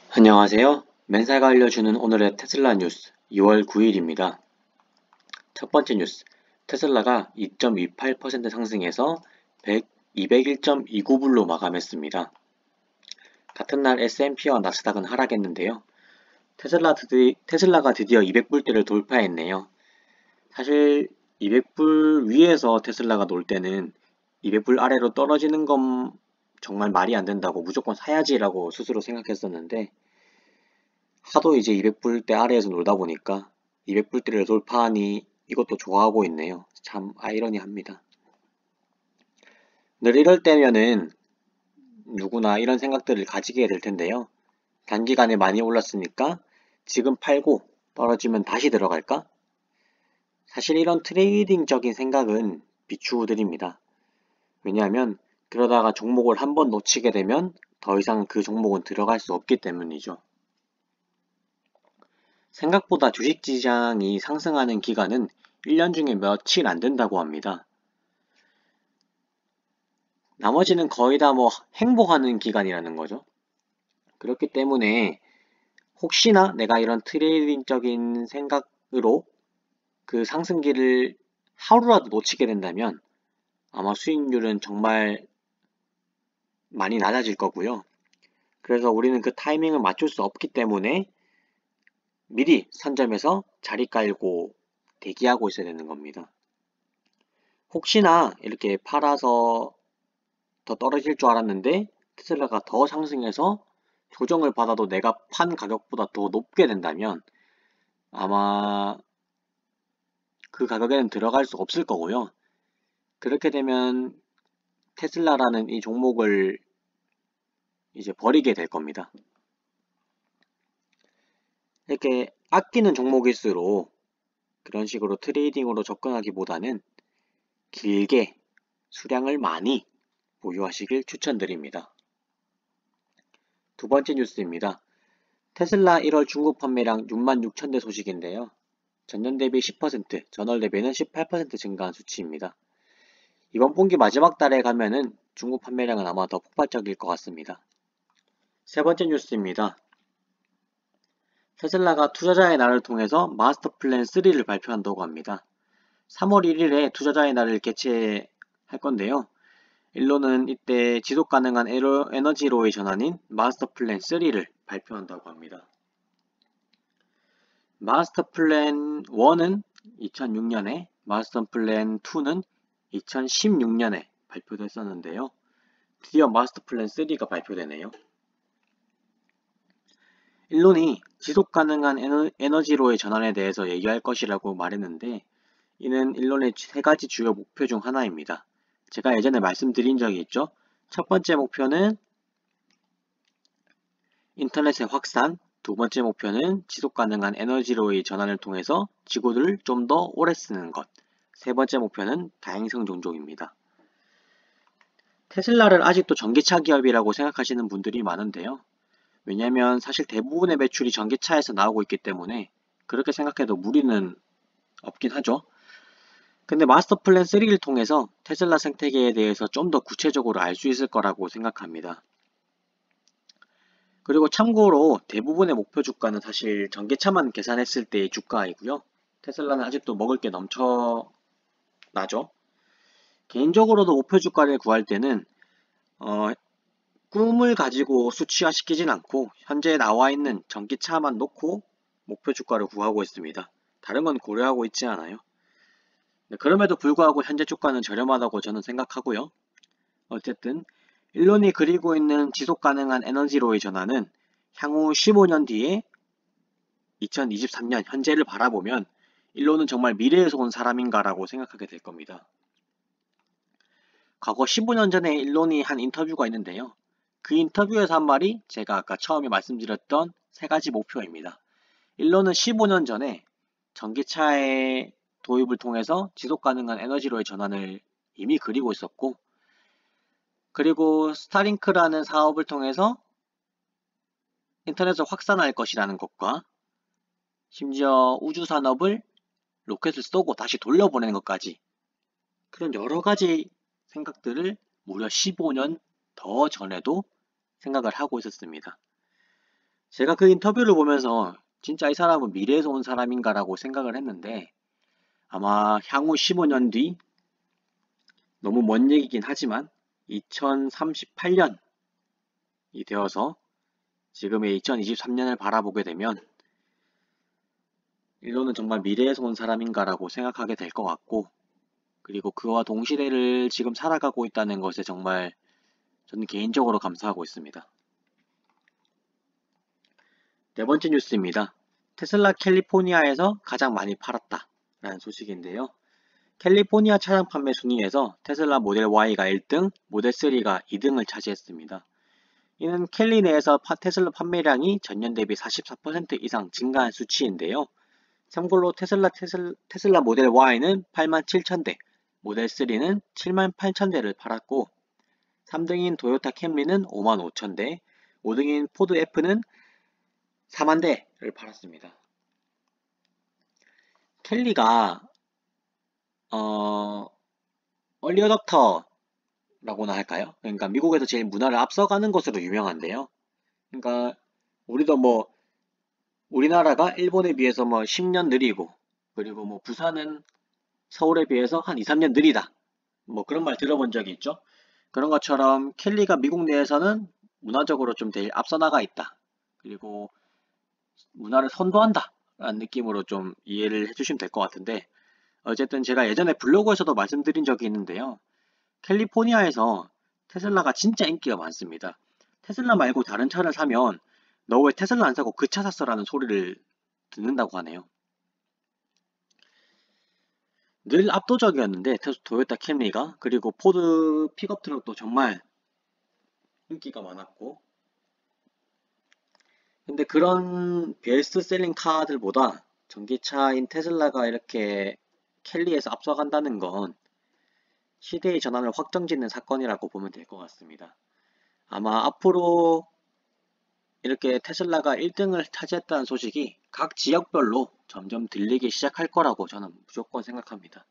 안녕하세요. 맨사가 알려주는 오늘의 테슬라 뉴스 2월 9일입니다. 첫 번째 뉴스, 테슬라가 2.28% 상승해서 201.29불로 마감했습니다. 같은 날 S&P와 나스닥은 하락했는데요. 테슬라가 드디어 200불대를 돌파했네요. 사실 200불 위에서 테슬라가 놀 때는 200불 아래로 떨어지는 건 정말 말이 안 된다고 무조건 사야지라고 스스로 생각했었는데 하도 이제 200불대 아래에서 놀다 보니까 200불대를 돌파하니 이것도 좋아하고 있네요. 참 아이러니합니다. 늘 이럴 때면은 누구나 이런 생각들을 가지게 될 텐데요. 단기간에 많이 올랐으니까 지금 팔고 떨어지면 다시 들어갈까? 사실 이런 트레이딩적인 생각은 비추드립니다. 왜냐하면 그러다가 종목을 한번 놓치게 되면 더 이상 그 종목은 들어갈 수 없기 때문이죠. 생각보다 주식시장이 상승하는 기간은 1년 중에 며칠 안 된다고 합니다. 나머지는 거의 다 행보하는 기간이라는 거죠. 그렇기 때문에 혹시나 내가 이런 트레이딩적인 생각으로 그 상승기를 하루라도 놓치게 된다면 아마 수익률은 정말 많이 낮아질 거고요. 그래서 우리는 그 타이밍을 맞출 수 없기 때문에 미리 선점해서 자리 깔고 대기하고 있어야 되는 겁니다. 혹시나 이렇게 팔아서 더 떨어질 줄 알았는데 테슬라가 더 상승해서 조정을 받아도 내가 판 가격보다 더 높게 된다면 아마 그 가격에는 들어갈 수 없을 거고요. 그렇게 되면 테슬라라는 이 종목을 이제 버리게 될 겁니다. 이렇게 아끼는 종목일수록 그런 식으로 트레이딩으로 접근하기보다는 길게 수량을 많이 보유하시길 추천드립니다. 두 번째 뉴스입니다. 테슬라 1월 중국 판매량 66,000대 소식인데요. 전년 대비 10%, 전월 대비는 18% 증가한 수치입니다. 이번 분기 마지막 달에 가면은 중국 판매량은 아마 더 폭발적일 것 같습니다. 세 번째 뉴스입니다. 테슬라가 투자자의 날을 통해서 마스터 플랜 3를 발표한다고 합니다. 3월 1일에 투자자의 날을 개최할 건데요. 일론은 이때 지속 가능한 에너지로의 전환인 마스터 플랜 3를 발표한다고 합니다. 마스터 플랜 1은 2006년에, 마스터 플랜 2는 2016년에 발표됐었는데요. 드디어 마스터 플랜 3가 발표되네요. 일론이 지속 가능한 에너지로의 전환에 대해서 얘기할 것이라고 말했는데 이는 일론의 세 가지 주요 목표 중 하나입니다. 제가 예전에 말씀드린 적이 있죠. 첫 번째 목표는 인터넷의 확산, 두 번째 목표는 지속 가능한 에너지로의 전환을 통해서 지구를 좀 더 오래 쓰는 것, 세 번째 목표는 다양성 종족입니다. 테슬라를 아직도 전기차 기업이라고 생각하시는 분들이 많은데요. 왜냐면 사실 대부분의 매출이 전기차에서 나오고 있기 때문에 그렇게 생각해도 무리는 없긴 하죠. 근데 마스터 플랜 3를 통해서 테슬라 생태계에 대해서 좀 더 구체적으로 알 수 있을 거라고 생각합니다. 그리고 참고로 대부분의 목표 주가는 사실 전기차만 계산했을 때의 주가이고요. 테슬라는 아직도 먹을 게 넘쳐나죠. 개인적으로도 목표 주가를 구할 때는 꿈을 가지고 수치화시키진 않고 현재 나와 있는 전기차만 놓고 목표 주가를 구하고 있습니다. 다른 건 고려하고 있지 않아요. 그럼에도 불구하고 현재 주가는 저렴하다고 저는 생각하고요. 어쨌든 일론이 그리고 있는 지속 가능한 에너지로의 전환은 향후 15년 뒤에 2023년 현재를 바라보면 일론은 정말 미래에서 온 사람인가라고 생각하게 될 겁니다. 과거 15년 전에 일론이 한 인터뷰가 있는데요. 그 인터뷰에서 한 말이 제가 아까 처음에 말씀드렸던 세 가지 목표입니다. 일론은 15년 전에 전기차의 도입을 통해서 지속 가능한 에너지로의 전환을 이미 그리고 있었고, 그리고 스타링크라는 사업을 통해서 인터넷을 확산할 것이라는 것과 심지어 우주 산업을 로켓을 쏘고 다시 돌려보내는 것까지 그런 여러 가지 생각들을 무려 15년 더 전에도 생각을 하고 있었습니다. 제가 그 인터뷰를 보면서 진짜 이 사람은 미래에서 온 사람인가라고 생각을 했는데 아마 향후 15년 뒤 너무 먼 얘기긴 하지만 2038년이 되어서 지금의 2023년을 바라보게 되면 일론은 정말 미래에서 온 사람인가라고 생각하게 될 것 같고 그리고 그와 동시대를 지금 살아가고 있다는 것에 정말 저는 개인적으로 감사하고 있습니다. 네 번째 뉴스입니다. 테슬라 캘리포니아에서 가장 많이 팔았다 라는 소식인데요. 캘리포니아 차량 판매 순위에서 테슬라 모델 Y가 1등, 모델 3가 2등을 차지했습니다. 이는 캘리 내에서 테슬라 판매량이 전년 대비 44% 이상 증가한 수치인데요. 참고로 테슬라 모델 Y는 87,000대, 모델 3는 78,000대를 팔았고 3등인 도요타 캠리는 55,000대, 5등인 포드 F는 4만 대를 팔았습니다. 켈리가 얼리 어댑터라고나 할까요? 그러니까 미국에서 제일 문화를 앞서가는 것으로 유명한데요. 그러니까 우리도 뭐 우리나라가 일본에 비해서 뭐 10년 느리고 그리고 뭐 부산은 서울에 비해서 한 2, 3년 느리다. 뭐 그런 말 들어본 적이 있죠. 그런 것처럼 켈리가 미국 내에서는 문화적으로 좀 제일 앞서 나가 있다. 그리고 문화를 선도한다 라는 느낌으로 좀 이해를 해주시면 될 것 같은데 어쨌든 제가 예전에 블로그에서도 말씀드린 적이 있는데요. 캘리포니아에서 테슬라가 진짜 인기가 많습니다. 테슬라 말고 다른 차를 사면 너 왜 테슬라 안 사고 그 차 샀어? 라는 소리를 듣는다고 하네요. 늘 압도적이었는데 도요타 캠리가 그리고 포드 픽업 트럭도 정말 인기가 많았고 근데 그런 베스트셀링 카들보다 전기차인 테슬라가 이렇게 캘리에서 앞서간다는 건 시대의 전환을 확정짓는 사건이라고 보면 될 것 같습니다. 아마 앞으로 이렇게 테슬라가 1등을 차지했다는 소식이 각 지역별로 점점 들리기 시작할 거라고 저는 무조건 생각합니다.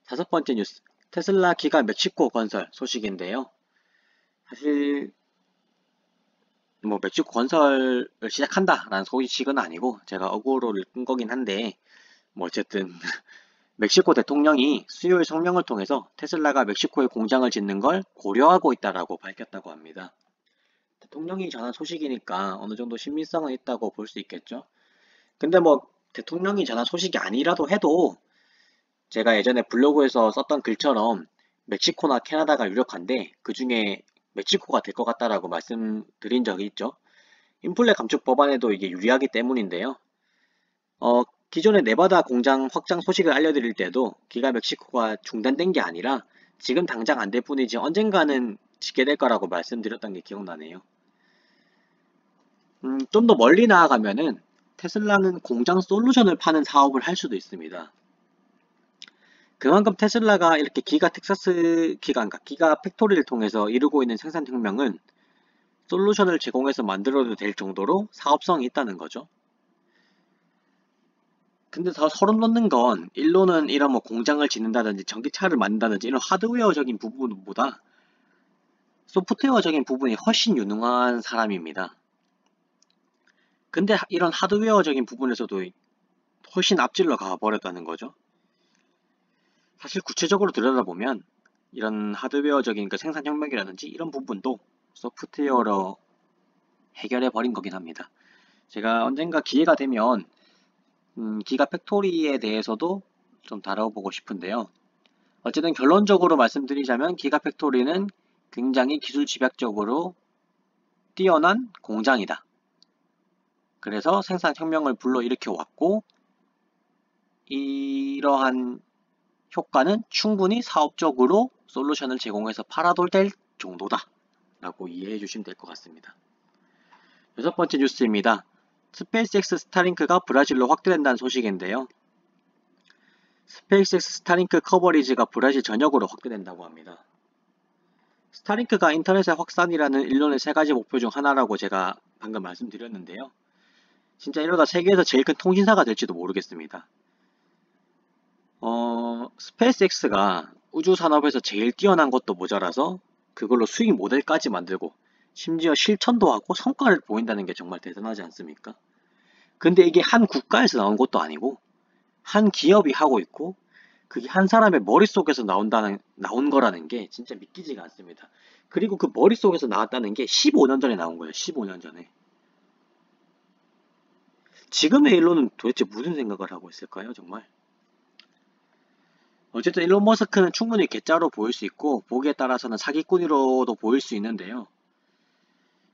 다섯 번째 뉴스, 테슬라 기가 멕시코 건설 소식인데요. 사실 뭐 멕시코 건설을 시작한다라는 소식은 아니고 제가 어그로를 끈 거긴 한데 뭐 어쨌든 멕시코 대통령이 수요일 성명을 통해서 테슬라가 멕시코에 공장을 짓는 걸 고려하고 있다라고 밝혔다고 합니다. 대통령이 전한 소식이니까 어느 정도 신빙성은 있다고 볼 수 있겠죠. 근데 뭐 대통령이 전한 소식이 아니라도 해도 제가 예전에 블로그에서 썼던 글처럼 멕시코나 캐나다가 유력한데 그 중에 멕시코가 될 것 같다라고 말씀드린 적이 있죠. 인플레 감축 법안에도 이게 유리하기 때문인데요. 기존의 네바다 공장 확장 소식을 알려드릴 때도 기가 멕시코가 중단된 게 아니라 지금 당장 안 될 뿐이지 언젠가는 짓게 될 거라고 말씀드렸던 게 기억나네요. 좀 더 멀리 나아가면은 테슬라는 공장 솔루션을 파는 사업을 할 수도 있습니다. 그만큼 테슬라가 이렇게 기가 팩토리를 통해서 이루고 있는 생산혁명은 솔루션을 제공해서 만들어도 될 정도로 사업성이 있다는 거죠. 근데 더 소름 돋는 건 일론은 이런 뭐 공장을 짓는다든지 전기차를 만든다든지 이런 하드웨어적인 부분보다 소프트웨어적인 부분이 훨씬 유능한 사람입니다. 근데 이런 하드웨어적인 부분에서도 훨씬 앞질러 가버렸다는 거죠. 사실 구체적으로 들여다보면 이런 하드웨어적인 그 생산혁명이라든지 이런 부분도 소프트웨어로 해결해 버린 거긴 합니다. 제가 언젠가 기회가 되면 기가 팩토리에 대해서도 좀 다뤄보고 싶은데요. 어쨌든 결론적으로 말씀드리자면 기가 팩토리는 굉장히 기술 집약적으로 뛰어난 공장이다. 그래서 생산혁명을 불러일으켜 왔고 이러한 효과는 충분히 사업적으로 솔루션을 제공해서 팔아도 될 정도다 라고 이해해 주시면 될 것 같습니다. 여섯 번째 뉴스입니다. 스페이스X 스타링크가 브라질로 확대된다는 소식인데요. 스페이스X 스타링크 커버리지가 브라질 전역으로 확대된다고 합니다. 스타링크가 인터넷의 확산이라는 일론의 세 가지 목표 중 하나라고 제가 방금 말씀드렸는데요. 진짜 이러다 세계에서 제일 큰 통신사가 될지도 모르겠습니다. 스페이스X가 우주 산업에서 제일 뛰어난 것도 모자라서 그걸로 수익 모델까지 만들고 심지어 실천도 하고 성과를 보인다는 게 정말 대단하지 않습니까? 근데 이게 한 국가에서 나온 것도 아니고 한 기업이 하고 있고 그게 한 사람의 머릿속에서 나온 거라는 게 진짜 믿기지가 않습니다. 그리고 그 머릿속에서 나왔다는 게 15년 전에 나온 거예요. 15년 전에. 지금의 일론은 도대체 무슨 생각을 하고 있을까요, 정말? 어쨌든 일론 머스크는 충분히 괴짜로 보일 수 있고 보기에 따라서는 사기꾼으로도 보일 수 있는데요.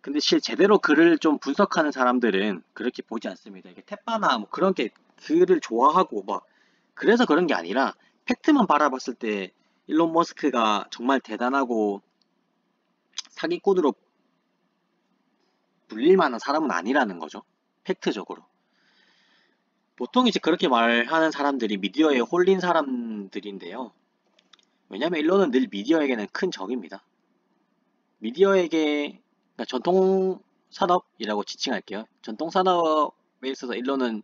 근데 제대로 글을 좀 분석하는 사람들은 그렇게 보지 않습니다. 이게 태빠나 뭐 그런 게 글을 좋아하고 막 그래서 그런 게 아니라 팩트만 바라봤을 때 일론 머스크가 정말 대단하고 사기꾼으로 불릴 만한 사람은 아니라는 거죠. 팩트적으로. 보통 이제 그렇게 말하는 사람들이 미디어에 홀린 사람들인데요. 왜냐면 일론은 늘 미디어에게는 큰 적입니다. 미디어에게 그러니까 전통 산업이라고 지칭할게요. 전통 산업에 있어서 일론은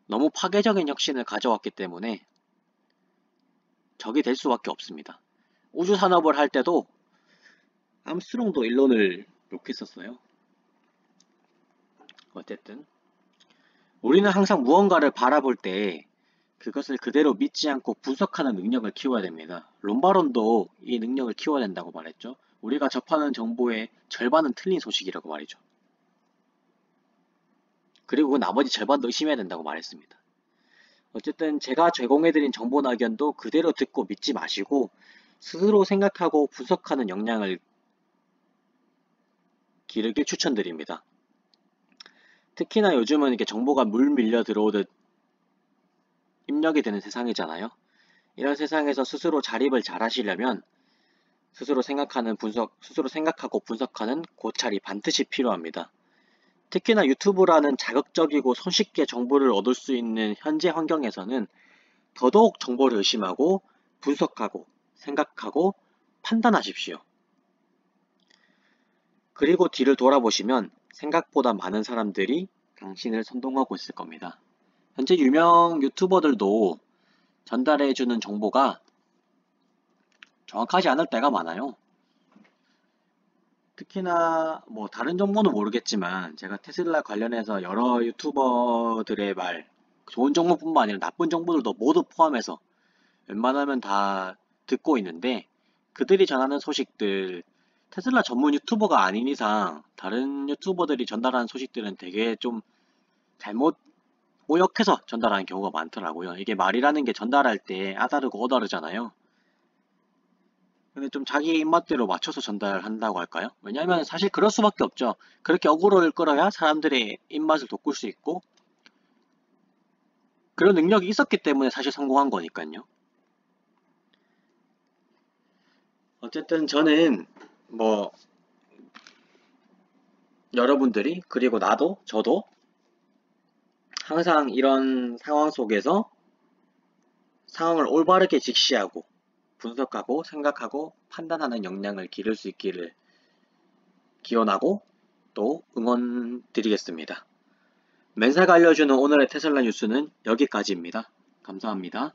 너무 파괴적인 혁신을 가져왔기 때문에 적이 될 수밖에 없습니다. 우주 산업을 할 때도 암스트롱도 일론을 욕했었어요. 어쨌든 우리는 항상 무언가를 바라볼 때 그것을 그대로 믿지 않고 분석하는 능력을 키워야 됩니다. 롬바론도 이 능력을 키워야 된다고 말했죠. 우리가 접하는 정보의 절반은 틀린 소식이라고 말이죠. 그리고 나머지 절반도 의심해야 된다고 말했습니다. 어쨌든 제가 제공해드린 정보 낙연도 그대로 듣고 믿지 마시고 스스로 생각하고 분석하는 역량을 기르길 추천드립니다. 특히나 요즘은 이렇게 정보가 물 밀려 들어오듯 입력이 되는 세상이잖아요. 이런 세상에서 스스로 자립을 잘 하시려면 스스로 생각하고 분석하는 고찰이 반드시 필요합니다. 특히나 유튜브라는 자극적이고 손쉽게 정보를 얻을 수 있는 현재 환경에서는 더더욱 정보를 의심하고 분석하고 생각하고 판단하십시오. 그리고 뒤를 돌아보시면 생각보다 많은 사람들이 당신을 선동하고 있을 겁니다. 현재 유명 유튜버들도 전달해주는 정보가 정확하지 않을 때가 많아요. 특히나 뭐 다른 정보는 모르겠지만 제가 테슬라 관련해서 여러 유튜버들의 말, 좋은 정보뿐만 아니라 나쁜 정보들도 모두 포함해서 웬만하면 다 듣고 있는데 그들이 전하는 소식들, 테슬라 전문 유튜버가 아닌 이상 다른 유튜버들이 전달하는 소식들은 되게 좀 잘못 오역해서 전달하는 경우가 많더라고요. 이게 말이라는 게 전달할 때 아다르고 어다르잖아요. 근데 좀 자기 입맛대로 맞춰서 전달한다고 할까요? 왜냐면 사실 그럴 수밖에 없죠. 그렇게 어그로를 끌어야 사람들의 입맛을 돋굴 수 있고 그런 능력이 있었기 때문에 사실 성공한 거니까요. 어쨌든 저는 뭐 여러분들이 그리고 저도 항상 이런 상황 속에서 상황을 올바르게 직시하고 분석하고 생각하고 판단하는 역량을 기를 수 있기를 기원하고 또 응원드리겠습니다. 맨사가 알려주는 오늘의 테슬라 뉴스는 여기까지입니다. 감사합니다.